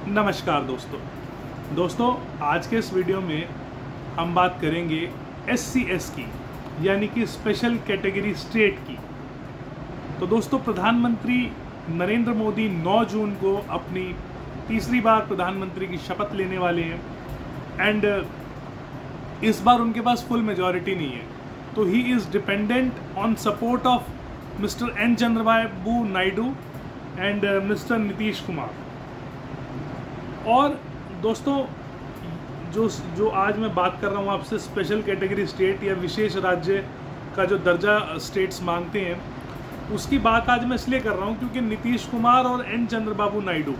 नमस्कार दोस्तों आज के इस वीडियो में हम बात करेंगे SCS की, यानी कि स्पेशल कैटेगरी स्टेट की। तो दोस्तों, प्रधानमंत्री नरेंद्र मोदी 9 जून को अपनी तीसरी बार प्रधानमंत्री की शपथ लेने वाले हैं एंड इस बार उनके पास फुल मेजॉरिटी नहीं है, तो he is dependent on support of mister N Chandrababu Naidu and mister Nitish Kumar. और दोस्तों, जो आज मैं बात कर रहा हूँ आपसे, स्पेशल कैटेगरी स्टेट या विशेष राज्य का जो दर्जा स्टेट्स मांगते हैं, उसकी बात आज मैं इसलिए कर रहा हूँ क्योंकि नीतीश कुमार और एन चंद्रबाबू नायडू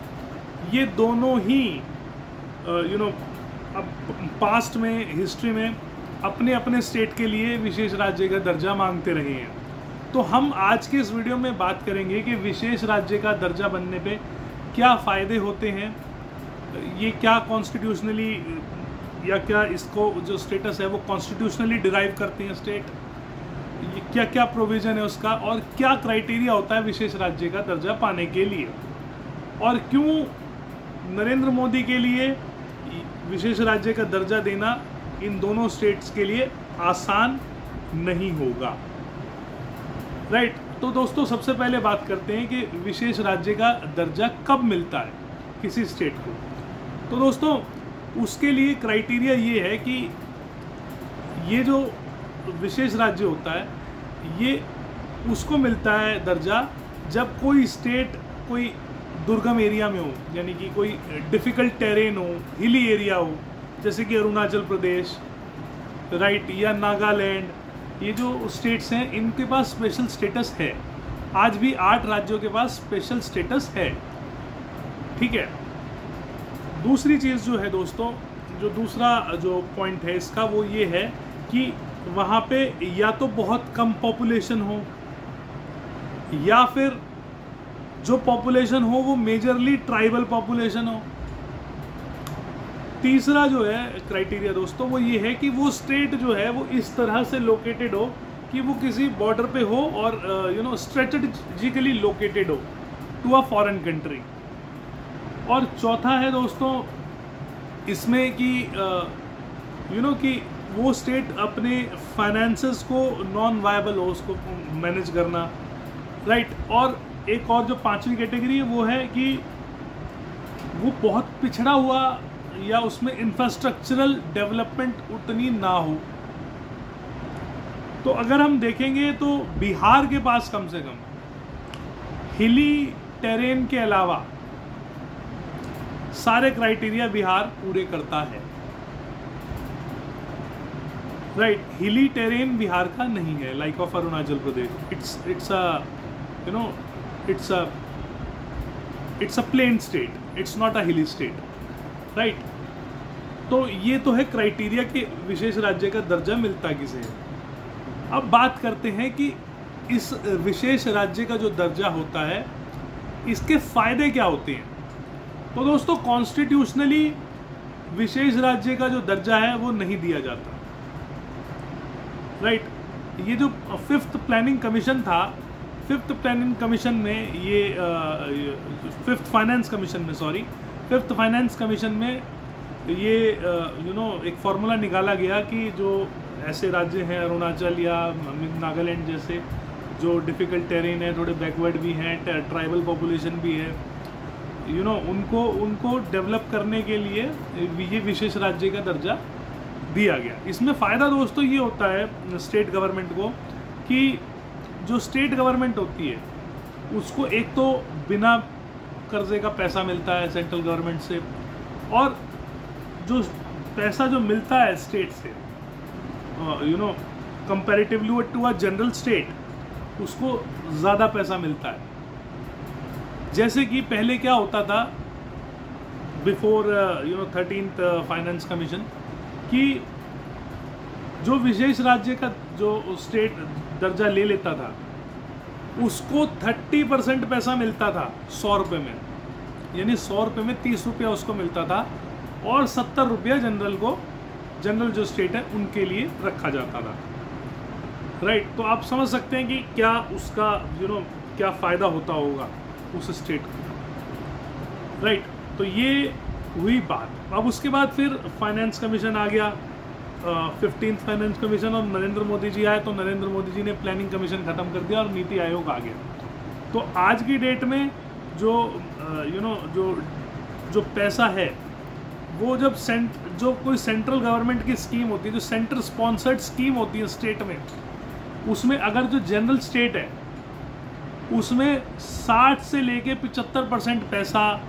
ये दोनों ही अब पास्ट में, हिस्ट्री में अपने अपने स्टेट के लिए विशेष राज्य का दर्जा मांगते रहे हैं। तो हम आज के इस वीडियो में बात करेंगे कि विशेष राज्य का दर्जा बनने पे क्या फ़ायदे होते हैं, ये क्या कॉन्स्टिट्यूशनली या क्या इसको जो स्टेटस है वो कॉन्स्टिट्यूशनली डिराइव करते हैं स्टेट, ये क्या क्या प्रोविज़न है उसका, और क्या क्राइटेरिया होता है विशेष राज्य का दर्जा पाने के लिए, और क्यों नरेंद्र मोदी के लिए विशेष राज्य का दर्जा देना इन दोनों स्टेट्स के लिए आसान नहीं होगा। राइट। तो दोस्तों, सबसे पहले बात करते हैं कि विशेष राज्य का दर्जा कब मिलता है किसी स्टेट को। तो दोस्तों, उसके लिए क्राइटेरिया ये है कि ये जो विशेष राज्य होता है ये उसको मिलता है दर्जा जब कोई स्टेट कोई दुर्गम एरिया में हो, यानी कि कोई डिफ़िकल्ट टेरेन हो, हिली एरिया हो, जैसे कि अरुणाचल प्रदेश, राइट, या नागालैंड। ये जो स्टेट्स हैं इनके पास स्पेशल स्टेटस है। आज भी 8 राज्यों के पास स्पेशल स्टेटस है। ठीक है। दूसरी चीज़ जो है दोस्तों, जो दूसरा जो पॉइंट है इसका, वो ये है कि वहाँ पे या तो बहुत कम पॉपुलेशन हो या फिर जो पॉपुलेशन हो वो मेजरली ट्राइबल पॉपुलेशन हो। तीसरा जो है क्राइटेरिया दोस्तों, वो ये है कि वो स्टेट जो है वो इस तरह से लोकेटेड हो कि वो किसी बॉर्डर पे हो और स्ट्रेटेजिकली लोकेटेड हो टू अ फॉरेन कंट्री। और चौथा है दोस्तों इसमें कि कि वो स्टेट अपने फाइनेंसेस को नॉन वायबल हो, उसको मैनेज करना। राइट। और एक और जो 5वीं कैटेगरी है वो है कि वो बहुत पिछड़ा हुआ या उसमें इंफ्रास्ट्रक्चरल डेवलपमेंट उतनी ना हो। तो अगर हम देखेंगे तो बिहार के पास कम से कम हिली टेरेन के अलावा सारे क्राइटेरिया बिहार पूरे करता है। राइट। हिली टेरेन बिहार का नहीं है, like of Arunachal Pradesh. It's a plain state, it's not a hilly state. Right. तो ये तो है क्राइटेरिया कि विशेष राज्य का दर्जा मिलता किसे है। अब बात करते हैं कि इस विशेष राज्य का जो दर्जा होता है इसके फायदे क्या होते हैं। तो दोस्तों, कॉन्स्टिट्यूशनली विशेष राज्य का जो दर्जा है वो नहीं दिया जाता। राइट। ये जो 5th प्लानिंग कमीशन था, 5th प्लानिंग कमीशन में ये 5th फाइनेंस कमीशन में ये एक फार्मूला निकाला गया कि जो ऐसे राज्य हैं अरुणाचल या नागालैंड जैसे, जो डिफ़िकल्ट टेरेन है, थोड़े बैकवर्ड भी हैं, ट्राइबल पॉपुलेशन भी है, उनको डेवलप करने के लिए ये विशेष राज्य का दर्जा दिया गया। इसमें फ़ायदा दोस्तों ये होता है स्टेट गवर्नमेंट को कि जो स्टेट गवर्नमेंट होती है उसको एक तो बिना कर्जे का पैसा मिलता है सेंट्रल गवर्नमेंट से, और जो पैसा जो मिलता है स्टेट से comparatively to a general state, उसको ज़्यादा पैसा मिलता है। जैसे कि पहले क्या होता था बिफोर 13th फाइनेंस कमीशन, कि जो विशेष राज्य का जो स्टेट दर्जा ले लेता था उसको 30% पैसा मिलता था 100 रुपये में, यानी 100 रुपये में 30 रुपया उसको मिलता था, और 70 रुपया जनरल जो स्टेट है उनके लिए रखा जाता था। राइट। तो आप समझ सकते हैं कि क्या उसका क्या फ़ायदा होता होगा उस स्टेट को। राइट। तो ये हुई बात। अब उसके बाद फिर फाइनेंस कमीशन आ गया, 15th फाइनेंस कमीशन, और नरेंद्र मोदी जी आए तो नरेंद्र मोदी जी ने प्लानिंग कमीशन ख़त्म कर दिया और नीति आयोग आ गया। तो आज की डेट में जो जो पैसा है वो जब जो कोई सेंट्रल गवर्नमेंट की स्कीम होती है, जो सेंटर स्पॉन्सर्ड स्कीम होती है स्टेट में, उसमें अगर जो जनरल स्टेट है उसमें 60 से लेके 75% पैसा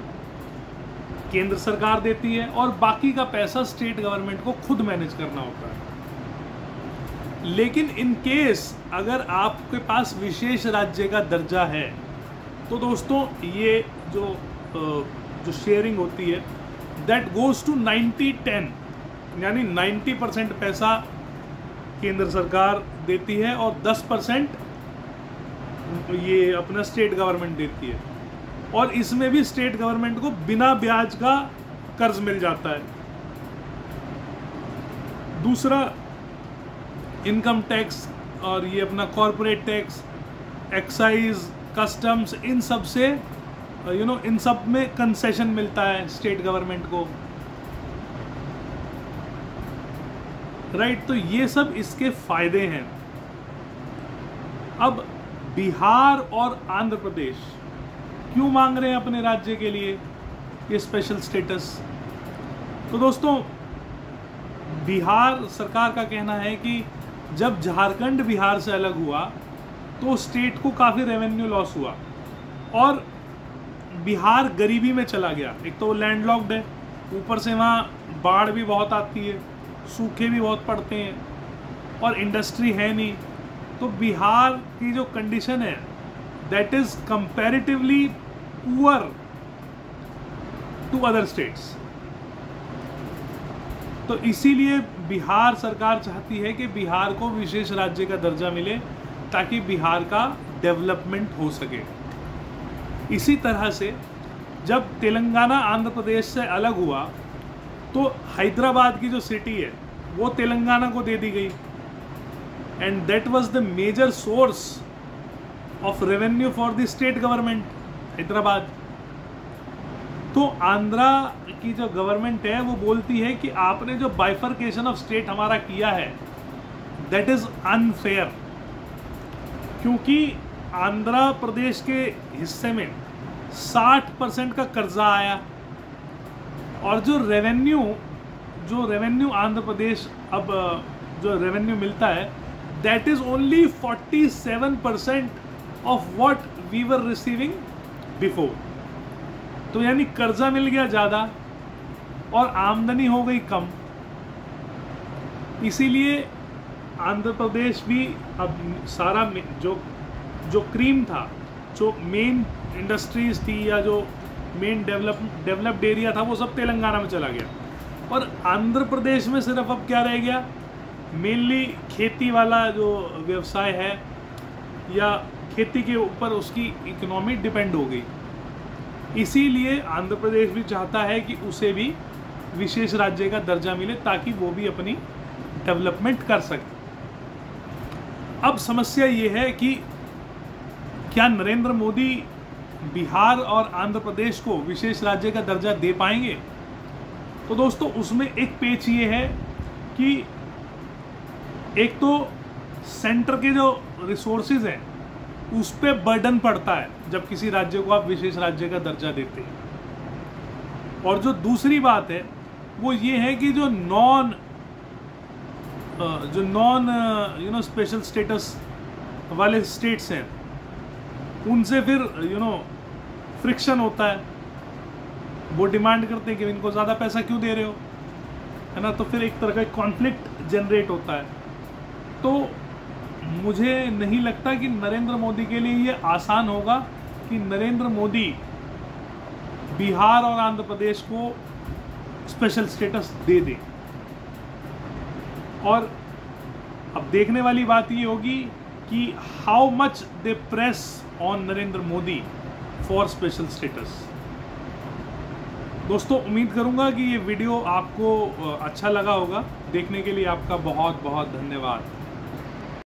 केंद्र सरकार देती है और बाकी का पैसा स्टेट गवर्नमेंट को खुद मैनेज करना होता है। लेकिन इन केस अगर आपके पास विशेष राज्य का दर्जा है तो दोस्तों ये जो शेयरिंग होती है दैट गोज टू 90-10, यानी 90% पैसा केंद्र सरकार देती है और 10% ये अपना स्टेट गवर्नमेंट देती है, और इसमें भी स्टेट गवर्नमेंट को बिना ब्याज का कर्ज मिल जाता है। दूसरा, इनकम टैक्स और ये अपना कॉरपोरेट टैक्स, एक्साइज, कस्टम्स, इन सब से इन सब में कंसेशन मिलता है स्टेट गवर्नमेंट को, राइट। तो ये सब इसके फायदे हैं। अब बिहार और आंध्र प्रदेश क्यों मांग रहे हैं अपने राज्य के लिए ये स्पेशल स्टेटस? तो दोस्तों, बिहार सरकार का कहना है कि जब झारखंड बिहार से अलग हुआ तो स्टेट को काफ़ी रेवेन्यू लॉस हुआ और बिहार गरीबी में चला गया। एक तो वो लैंडलॉक्ड है, ऊपर से वहाँ बाढ़ भी बहुत आती है, सूखे भी बहुत पड़ते हैं और इंडस्ट्री है नहीं। तो बिहार की जो कंडीशन है that is comparatively poor to other states. तो इसीलिए बिहार सरकार चाहती है कि बिहार को विशेष राज्य का दर्जा मिले ताकि बिहार का डेवलपमेंट हो सके। इसी तरह से जब तेलंगाना आंध्र प्रदेश से अलग हुआ तो हैदराबाद की जो सिटी है वो तेलंगाना को दे दी गई, and that was the major source of revenue for the state government, Hyderabad. तो आंध्रा की जो गवर्नमेंट है वो बोलती है कि आपने जो बाइफर्केशन ऑफ स्टेट हमारा किया है दैट इज अनफेयर, क्योंकि आंध्र प्रदेश के हिस्से में 60% का कर्जा आया और जो रेवेन्यू आंध्र प्रदेश अब जो रेवेन्यू मिलता है that is only 47% of what we were receiving before. तो यानी कर्जा मिल गया ज़्यादा और आमदनी हो गई कम। इसीलिए आंध्र प्रदेश भी अब सारा जो क्रीम था, जो मेन इंडस्ट्रीज थी या जो मेन डेवलप्ड एरिया था वो सब तेलंगाना में चला गया और आंध्र प्रदेश में सिर्फ अब क्या रह गया, मेनली खेती वाला जो व्यवसाय है या खेती के ऊपर उसकी इकोनॉमी डिपेंड हो गई। इसीलिए आंध्र प्रदेश भी चाहता है कि उसे भी विशेष राज्य का दर्जा मिले ताकि वो भी अपनी डेवलपमेंट कर सके। अब समस्या ये है कि क्या नरेंद्र मोदी बिहार और आंध्र प्रदेश को विशेष राज्य का दर्जा दे पाएंगे? तो दोस्तों उसमें एक पेच ये है कि एक तो सेंटर के जो रिसोर्सेज हैं उस पे बर्डन पड़ता है जब किसी राज्य को आप विशेष राज्य का दर्जा देते हैं, और जो दूसरी बात है वो ये है कि जो नॉन स्पेशल स्टेटस वाले स्टेट्स हैं उनसे फिर फ्रिक्शन होता है। वो डिमांड करते हैं कि इनको ज़्यादा पैसा क्यों दे रहे हो, है ना। तो फिर एक तरह का कॉन्फ्लिक्ट जनरेट होता है। तो मुझे नहीं लगता कि नरेंद्र मोदी के लिए ये आसान होगा कि नरेंद्र मोदी बिहार और आंध्र प्रदेश को स्पेशल स्टेटस दे दे। और अब देखने वाली बात ये होगी कि how much they press on Narendra Modi for special status. दोस्तों उम्मीद करूंगा कि ये वीडियो आपको अच्छा लगा होगा। देखने के लिए आपका बहुत बहुत धन्यवाद।